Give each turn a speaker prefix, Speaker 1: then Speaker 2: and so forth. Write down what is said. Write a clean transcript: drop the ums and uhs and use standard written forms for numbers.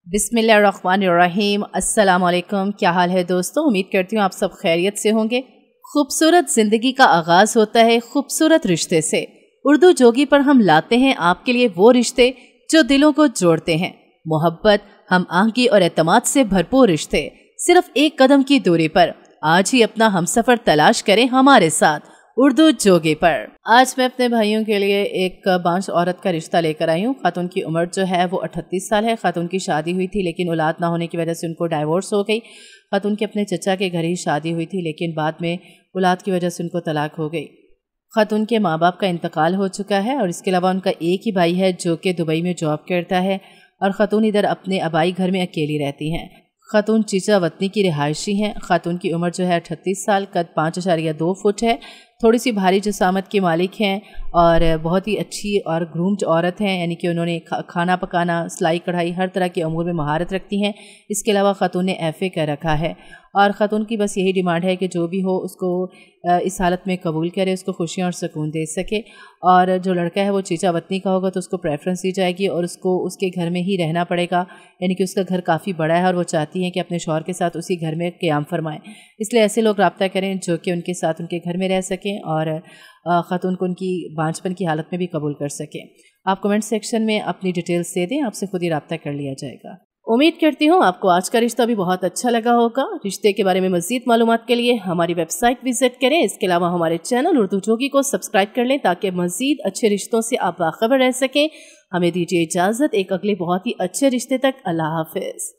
Speaker 1: बिस्मिल्लाहिर्रहमानिर्रहीम। अस्सलाम वालेकुम। क्या हाल है दोस्तों? उम्मीद करती हूँ आप सब खैरियत से होंगे। खूबसूरत ज़िंदगी का आगाज़ होता है खूबसूरत रिश्ते से। उर्दू जोगी पर हम लाते हैं आपके लिए वो रिश्ते जो दिलों को जोड़ते हैं। मोहब्बत, हम आंगी और एतमाद से भरपूर रिश्ते सिर्फ एक कदम की दूरी पर। आज ही अपना हमसफ़र तलाश करें हमारे साथ उर्दू जोगी पर। आज मैं अपने भाइयों के लिए एक बांझ औरत का रिश्ता लेकर आई हूँ। खातून की उम्र जो है वो 38 साल है। खातून की शादी हुई थी लेकिन औलाद ना होने की वजह से उनको डाइवोर्स हो गई। खातून के अपने चचा के घर ही शादी हुई थी लेकिन बाद में औलाद की वजह से उनको तलाक हो गई। खातून के माँ बाप का इंतकाल हो चुका है और इसके अलावा उनका एक ही भाई है जो कि दुबई में जॉब करता है और खातून इधर अपने आबाई घर में अकेली रहती हैं। खातून चीचा वतनी की रिहायशी हैं। खातून की उम्र जो है 38 साल, कद 5.2 फुट है। थोड़ी सी भारी जिसामत की मालिक हैं और बहुत ही अच्छी और ग्रूम्ड औरत हैं, यानी कि उन्होंने खाना पकाना, सिलाई कढ़ाई हर तरह के अमूर में महारत रखती हैं। इसके अलावा खातून ने FA कर रखा है और ख़ातून की बस यही डिमांड है कि जो भी हो उसको इस हालत में कबूल करे, उसको खुशियाँ और सुकून दे सके। और जो लड़का है वो चीचा वतनी का होगा तो उसको प्रेफरेंस दी जाएगी और उसको उसके घर में ही रहना पड़ेगा, यानी कि उसका घर काफ़ी बड़ा है और वो चाहती हैं कि अपने शौहर के साथ उसी घर में क़याम फरमाएँ। इसलिए ऐसे लोग रब्ता करें जो कि उनके साथ उनके घर में रह सकें और ख़ातून को उनकी बांझपन की हालत में भी कबूल कर सकें। आप कमेंट सेक्शन में अपनी डिटेल्स दे दें, आपसे खुद ही रब्ता कर लिया जाएगा। उम्मीद करती हूँ आपको आज का रिश्ता भी बहुत अच्छा लगा होगा। रिश्ते के बारे में मज़ीद मालूमात के लिए हमारी वेबसाइट विजिट करें। इसके अलावा हमारे चैनल उर्दू जोगी को सब्सक्राइब कर लें ताकि मज़ीद अच्छे रिश्तों से आप बाखबर रह सकें। हमें दीजिए इजाज़त एक अगले बहुत ही अच्छे रिश्ते तक। अल्लाह हाफ़िज़।